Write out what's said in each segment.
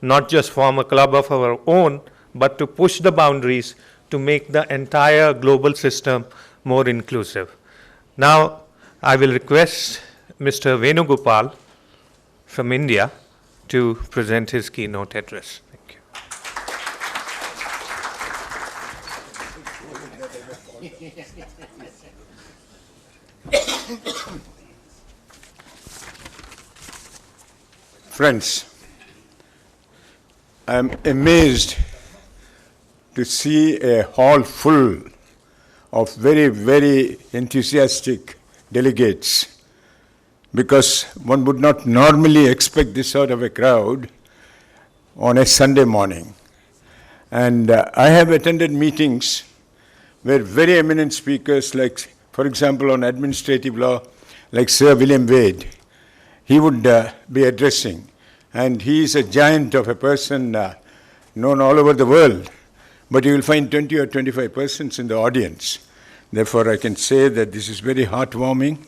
not just form a club of our own, but to push the boundaries to make the entire global system more inclusive. Now, I will request Mr. Venugopal from India to present his keynote address. Thank you. Friends, I am amazed to see a hall full of very, very enthusiastic delegates, because one would not normally expect this sort of a crowd on a Sunday morning. And I have attended meetings where very eminent speakers, like, for example, on administrative law, like Sir William Wade, he would be addressing. And he is a giant of a person known all over the world. But you will find 20 or 25 persons in the audience. Therefore, I can say that this is very heartwarming,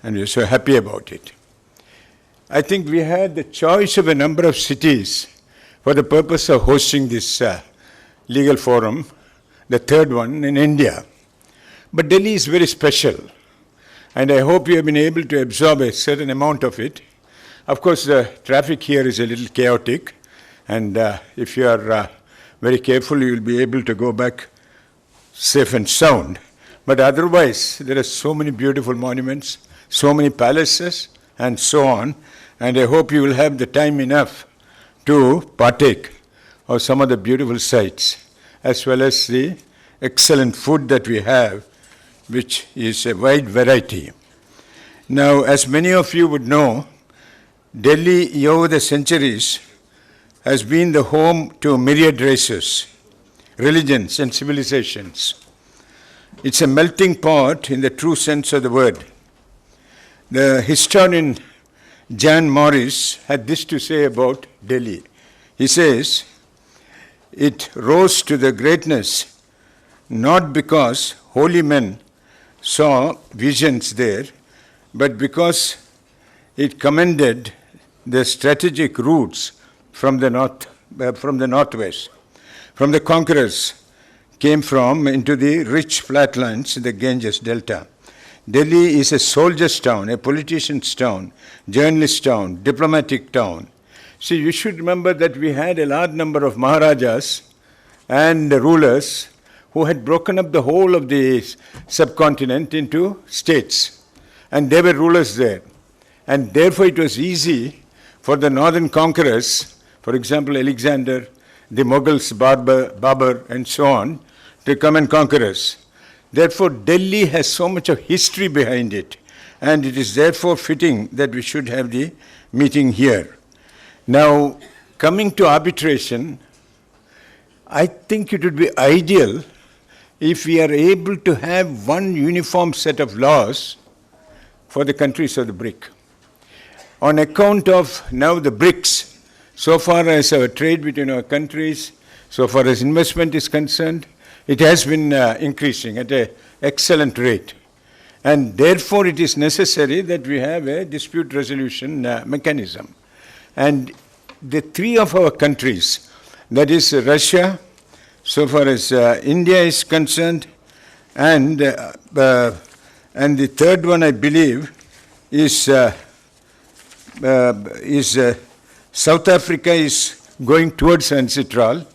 and we are so happy about it. I think we had the choice of a number of cities for the purpose of hosting this legal forum, the third one in India. But Delhi is very special, and I hope you have been able to absorb a certain amount of it. Of course, the traffic here is a little chaotic, and if you are very careful, you will be able to go back safe and sound. But otherwise, there are so many beautiful monuments, so many palaces, and so on, and I hope you will have the time enough to partake of some of the beautiful sights, as well as the excellent food that we have, which is a wide variety. Now, as many of you would know, Delhi, over the centuries, has been the home to myriad races, religions, and civilizations. It's a melting pot in the true sense of the word. The historian Jan Morris had this to say about Delhi. He says, it rose to the greatness not because holy men saw visions there, but because it commended the strategic routes from the northwest. From the conquerors came from into the rich flatlands in the Ganges Delta. Delhi is a soldier's town, a politician's town, journalist's town, diplomatic town. See, you should remember that we had a large number of Maharajas and rulers who had broken up the whole of the subcontinent into states. And they were rulers there. And therefore it was easy for the northern conquerors, for example, Alexander, the Mughals, Babur, and so on, to come and conquer us. Therefore, Delhi has so much of history behind it, and it is therefore fitting that we should have the meeting here. Now, coming to arbitration, I think it would be ideal if we are able to have one uniform set of laws for the countries of the BRIC. On account of now the BRICS, so far as our trade between our countries, so far as investment is concerned, it has been increasing at an excellent rate. And therefore it is necessary that we have a dispute resolution mechanism. And the three of our countries, that is Russia, so far as India is concerned, and the third one I believe is South Africa is going towards UNCITRAL,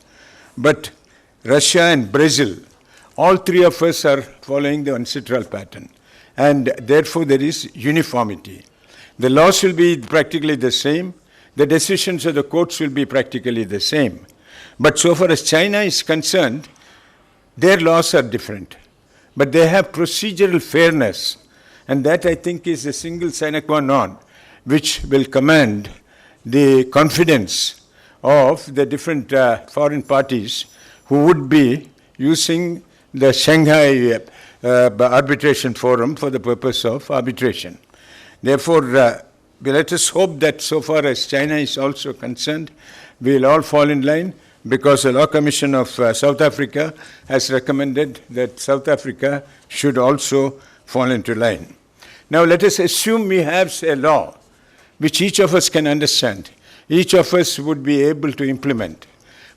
but Russia and Brazil, all three of us are following the UNCITRAL pattern. And therefore there is uniformity. The laws will be practically the same. The decisions of the courts will be practically the same. But so far as China is concerned, their laws are different. But they have procedural fairness. And that, I think, is a single sine qua non, which will command the confidence of the different foreign parties who would be using the Shanghai Arbitration Forum for the purpose of arbitration. Therefore, let us hope that so far as China is also concerned, we will all fall in line, because the Law Commission of South Africa has recommended that South Africa should also fall into line. Now let us assume we have a law which each of us can understand. each of us would be able to implement.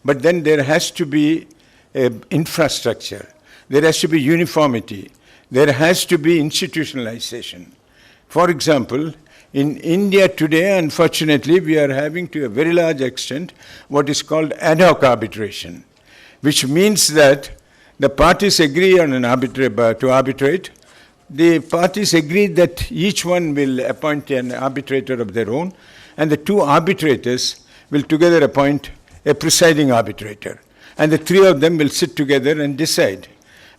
But then there has to be infrastructure. There has to be uniformity. There has to be institutionalization. For example, in India today, unfortunately, we are having to a very large extent what is called ad hoc arbitration, which means that the parties agree on to arbitrate. The parties agree that each one will appoint an arbitrator of their own, and the two arbitrators will together appoint a presiding arbitrator. And the three of them will sit together and decide.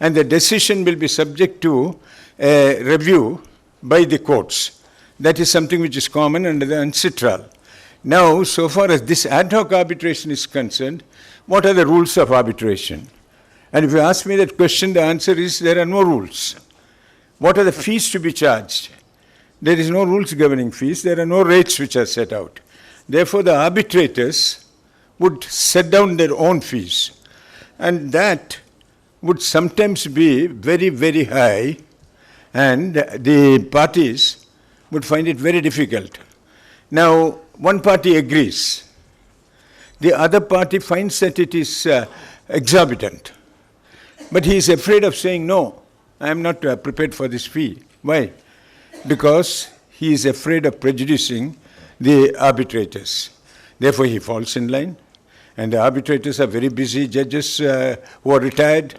And the decision will be subject to a review by the courts. That is something which is common under the UNCITRAL. Now, so far as this ad hoc arbitration is concerned, what are the rules of arbitration? And if you ask me that question, the answer is there are no rules. What are the fees to be charged? There is no rules governing fees. There are no rates which are set out. Therefore, the arbitrators would set down their own fees. And that would sometimes be very, very high, and the parties would find it very difficult. Now, one party agrees. The other party finds that it is exorbitant. But he is afraid of saying, no, I am not prepared for this fee. Why? Because he is afraid of prejudicing the arbitrators. Therefore, he falls in line. And the arbitrators are very busy judges who are retired,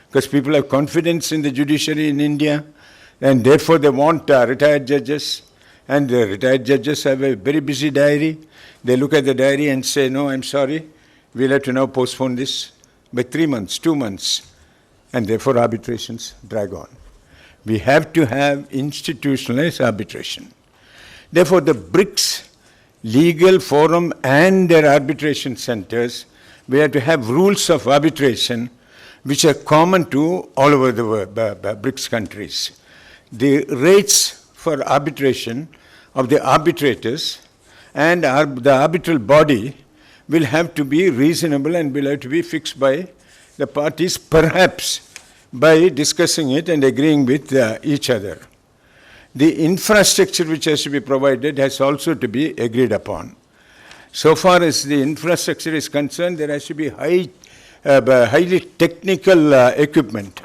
because people have confidence in the judiciary in India, and therefore they want retired judges. And the retired judges have a very busy diary. They look at the diary and say, no, I'm sorry, we'll have to now postpone this by 3 months, 2 months. And therefore arbitrations drag on. We have to have institutionalized arbitration. Therefore, the BRICS Legal Forum and their arbitration centers, we have to have rules of arbitration which are common to all over the world, BRICS countries. The rates for arbitration of the arbitrators and the arbitral body will have to be reasonable and will have to be fixed by the parties, perhaps by discussing it and agreeing with each other. The infrastructure which has to be provided has also to be agreed upon. So far as the infrastructure is concerned, there has to be highly technical equipment,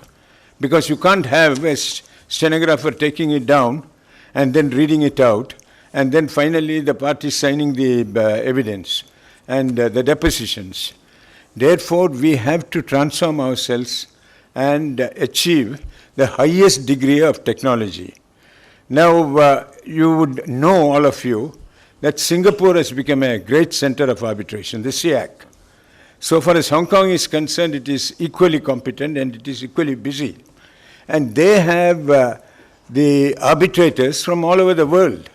because you can't have a stenographer taking it down and then reading it out, and then finally the party signing the evidence and the depositions. Therefore, we have to transform ourselves and achieve the highest degree of technology. Now, you would know, all of you, that Singapore has become a great center of arbitration, the SIAC. So far as Hong Kong is concerned, it is equally competent and it is equally busy. And they have the arbitrators from all over the world.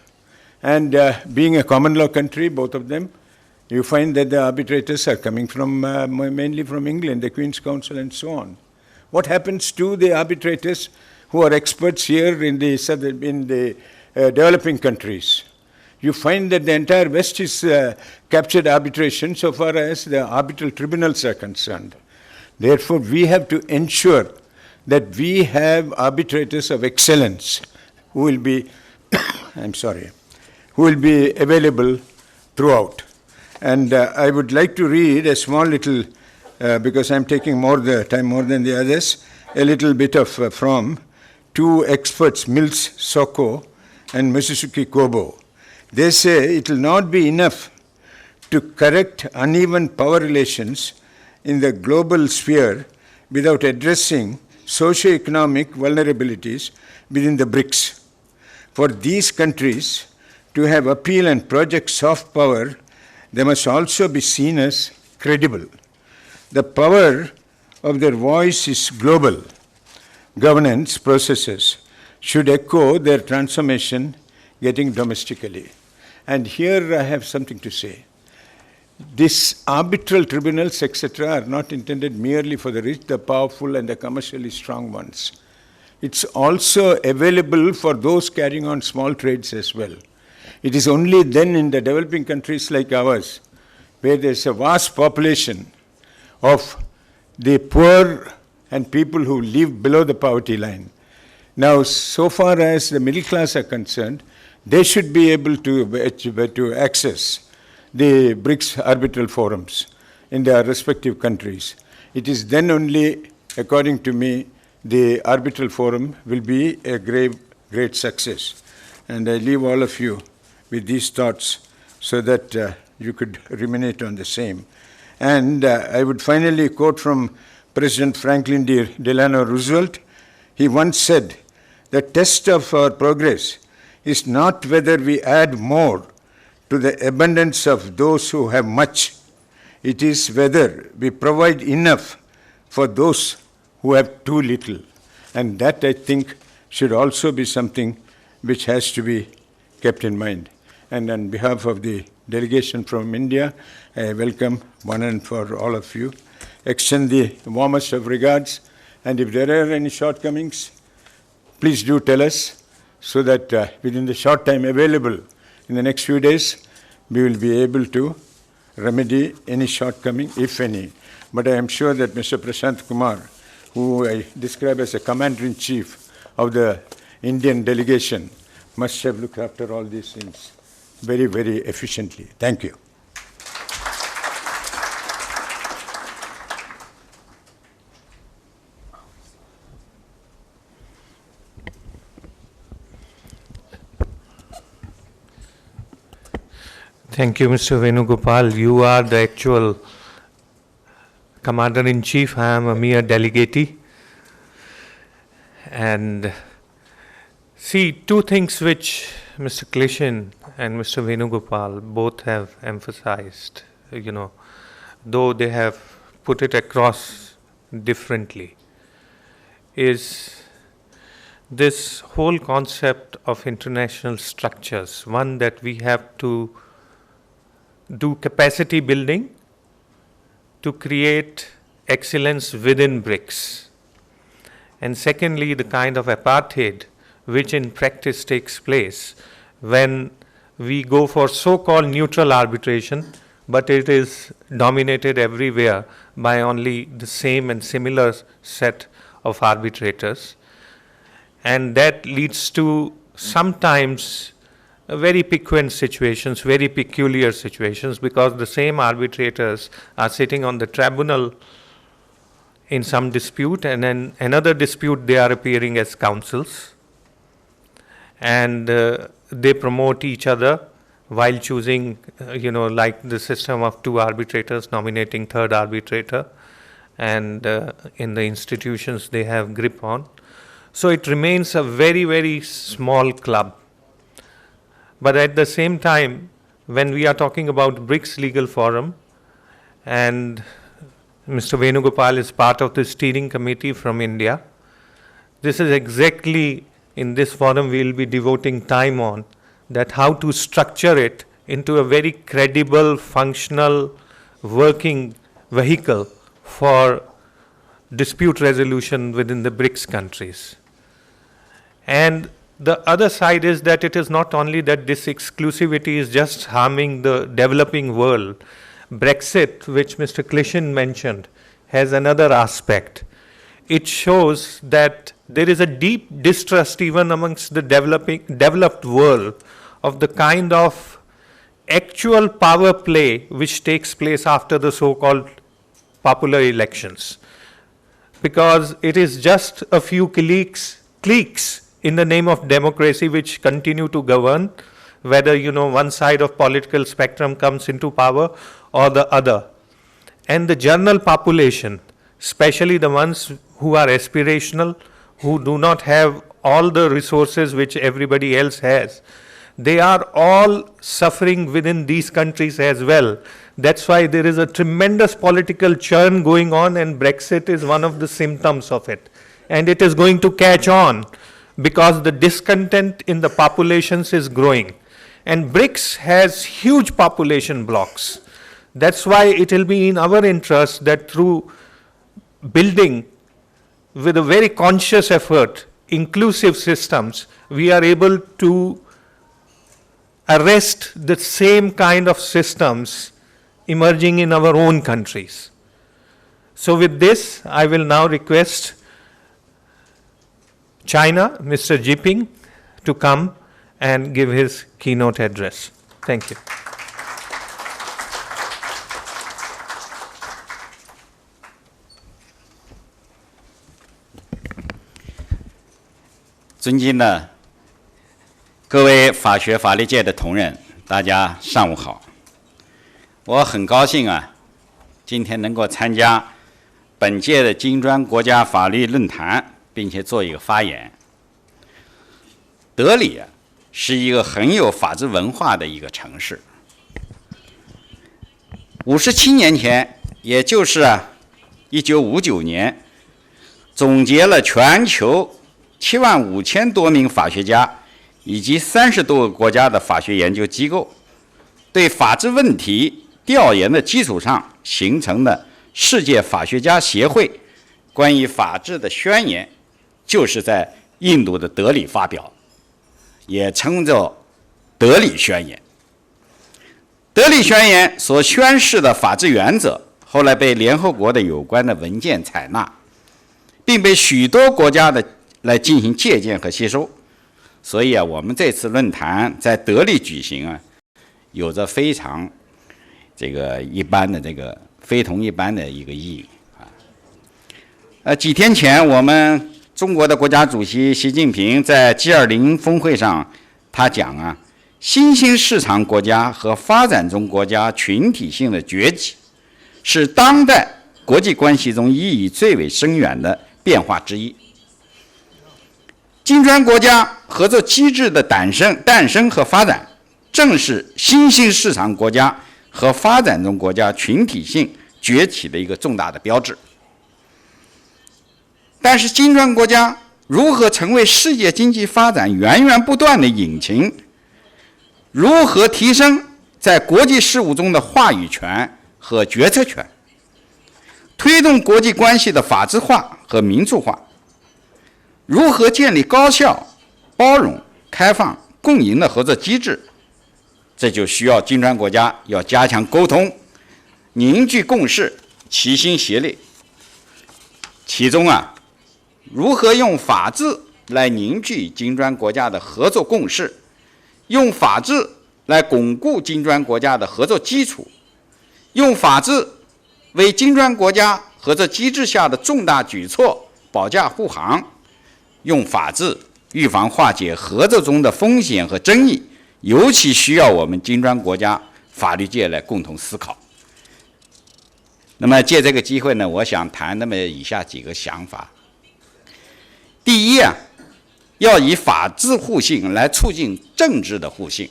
And being a common law country, both of them, you find that the arbitrators are coming from mainly from England, the Queen's Counsel and so on. What happens to the arbitrators who are experts here in the developing countries? You find that the entire West is captured arbitration so far as the arbitral tribunals are concerned. Therefore, we have to ensure that we have arbitrators of excellence who will be, who will be available throughout. And I would like to read a small little, because I'm taking more than the others, a little bit of from two experts, Mills Soko and Misuzuki Kobo. They say it will not be enough to correct uneven power relations in the global sphere without addressing socio-economic vulnerabilities within the BRICS. For these countries to have appeal and project soft power, they must also be seen as credible. The power of their voice is global. Governance processes should echo their transformation getting domestically. And here I have something to say. These arbitral tribunals, etc., are not intended merely for the rich, the powerful, and the commercially strong ones. It's also available for those carrying on small trades as well. It is only then in the developing countries like ours, where there's a vast population of the poor and people who live below the poverty line. Now, so far as the middle class are concerned, they should be able to access the BRICS arbitral forums in their respective countries. It is then only, according to me, the arbitral forum will be a great success. And I leave all of you with these thoughts so that you could ruminate on the same. And I would finally quote from President Franklin Delano Roosevelt. He once said, "The test of our progress is not whether we add more to the abundance of those who have much. It is whether we provide enough for those who have too little." And that, I think, should also be something which has to be kept in mind. And on behalf of the delegation from India, I welcome one and for all of you, extend the warmest of regards, and if there are any shortcomings, please do tell us so that within the short time available in the next few days, we will be able to remedy any shortcoming, if any. But I am sure that Mr. Prashant Kumar, who I describe as a commander-in-chief of the Indian delegation, must have looked after all these things very, very efficiently. Thank you. Thank you, Mr. Venugopal. You are the actual Commander-in-Chief. I am a mere delegate. And see, two things which Mr. Klishin and Mr. Venugopal both have emphasized, though they have put it across differently, is this whole concept of international structures, one that we have to do capacity building to create excellence within BRICS. And secondly, the kind of apartheid which in practice takes place when we go for so-called neutral arbitration, but it is dominated everywhere by only the same and similar set of arbitrators. And that leads to sometimes very piquant situations, very peculiar situations, because the same arbitrators are sitting on the tribunal in some dispute, and in another dispute they are appearing as counsels, and they promote each other while choosing, like the system of two arbitrators nominating third arbitrator, and in the institutions they have grip on. So it remains a very, very small club. But at the same time, when we are talking about BRICS Legal Forum, and Mr. Venugopal is part of the steering committee from India, this is exactly in this forum we will be devoting time on, that how to structure it into a very credible, functional, working vehicle for dispute resolution within the BRICS countries. And the other side is that it is not only that this exclusivity is just harming the developing world. Brexit, which Mr. Klishin mentioned, has another aspect. It shows that there is a deep distrust even amongst the developed world of the kind of actual power play which takes place after the so-called popular elections. Because it is just a few cliques in the name of democracy which continue to govern, whether one side of political spectrum comes into power or the other. And the general population, especially the ones who are aspirational, who do not have all the resources which everybody else has, they are all suffering within these countries as well. That's why there is a tremendous political churn going on, and Brexit is one of the symptoms of it. And it is going to catch on, because the discontent in the populations is growing. And BRICS has huge population blocks. That's why it will be in our interest that through building with a very conscious effort, inclusive systems, we are able to arrest the same kind of systems emerging in our own countries. So with this, I will now request China, Mr. Jiping, to come and give his keynote address. Thank you. 尊敬的各位法学法律界的同仁，大家上午好。我很高兴今天能够参加本届的金砖国家法律论坛，并且做一个发言。德里是一个很有法治文化的一个城市。57年前，也就是1959年，总结了全球75000多名法学家以及30多个国家的法学研究机构对法治问题调研的基础上形成的世界法学家协会关于法治的宣言，就是在印度的德里发表，也称作德里宣言。德里宣言所宣示的法治原则，后来被联合国的有关的文件采纳，并被许多国家的来进行借鉴和吸收。所以我们这次论坛在德里举行有着非常一般的非同一般的一个意义几天前，我们中国的国家主席习近平在 G20 峰会上，他讲新兴市场国家和发展中国家群体性的崛起，是当代国际关系中意义最为深远的变化之一。金砖国家合作机制的诞生和发展，正是新兴市场国家和发展中国家群体性崛起的一个重大的标志。但是金砖国家如何成为世界经济发展源源不断的引擎，如何提升在国际事务中的话语权和决策权，推动国际关系的法治化和民主化，如何建立高效、包容、开放、共赢的合作机制，这就需要金砖国家要加强沟通，凝聚共识，齐心协力。其中如何用法治来凝聚金砖国家的合作共识，用法治来巩固金砖国家的合作基础，用法治为金砖国家合作机制下的重大举措保驾护航，用法治预防化解合作中的风险和争议，尤其需要我们金砖国家法律界来共同思考。那么借这个机会呢，我想谈那么以下几个想法。第一要以法治互信来促进政治的互信。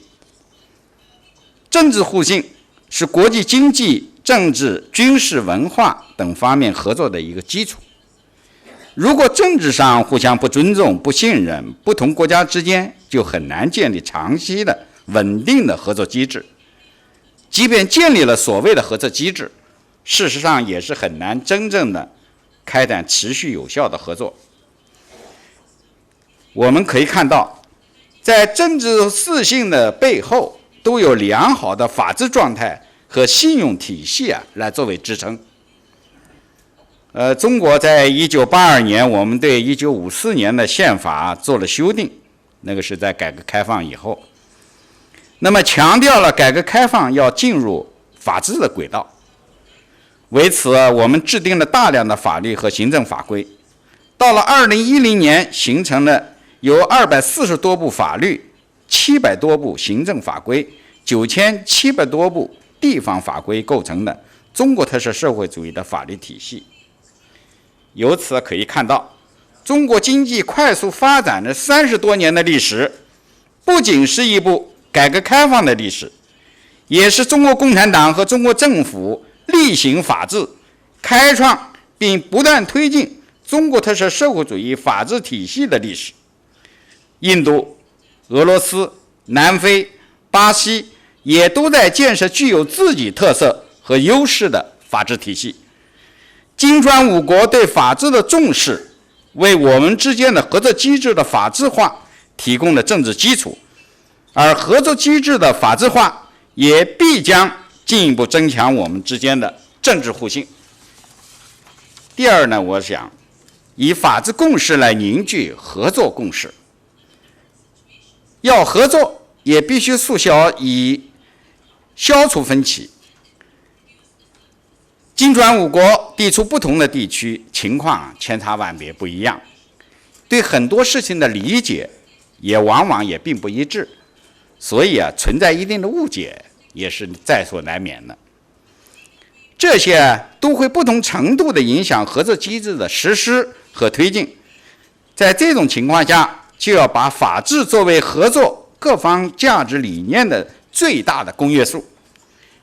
政治互信是国际经济、政治、军事、文化等方面合作的一个基础。如果政治上互相不尊重、不信任，不同国家之间就很难建立长期的稳定的合作机制。即便建立了所谓的合作机制，事实上也是很难真正的开展持续有效的合作。我们可以看到，在政治自信的背后，都有良好的法治状态和信用体系来作为支撑。中国在1982年，我们对1954年的宪法做了修订，那个是在改革开放以后。那么强调了改革开放要进入法治的轨道。为此，我们制定了大量的法律和行政法规。到了2010年，形成了由240多部法律、700多部行政法规、9700多部地方法规构成的中国特色社会主义的法律体系。由此可以看到，中国经济快速发展的30多年的历史，不仅是一部改革开放的历史，也是中国共产党和中国政府厉行法治，开创并不断推进中国特色社会主义法治体系的历史。印度、俄罗斯、南非、巴西也都在建设具有自己特色和优势的法治体系。金砖5国对法治的重视，为我们之间的合作机制的法治化提供了政治基础，而合作机制的法治化也必将进一步增强我们之间的政治互信。第二呢，我想以法治共识来凝聚合作共识。要合作，也必须促销以消除分歧。金砖5国地处不同的地区，情况千差万别，不一样。对很多事情的理解也往往也并不一致，所以存在一定的误解也是在所难免的。这些都会不同程度地影响合作机制的实施和推进。在这种情况下，就要把法治作为合作各方价值理念的最大的公约数，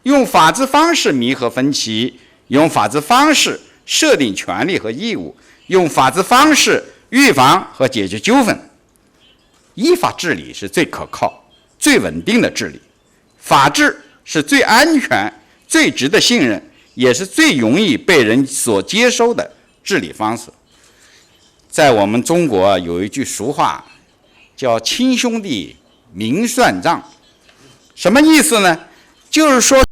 用法治方式弥合分歧，用法治方式设定权利和义务，用法治方式预防和解决纠纷。依法治理是最可靠、最稳定的治理，法治是最安全、最值得信任，也是最容易被人所接收的治理方式。在我们中国有一句俗话叫亲兄弟明算账，什么意思呢？就是说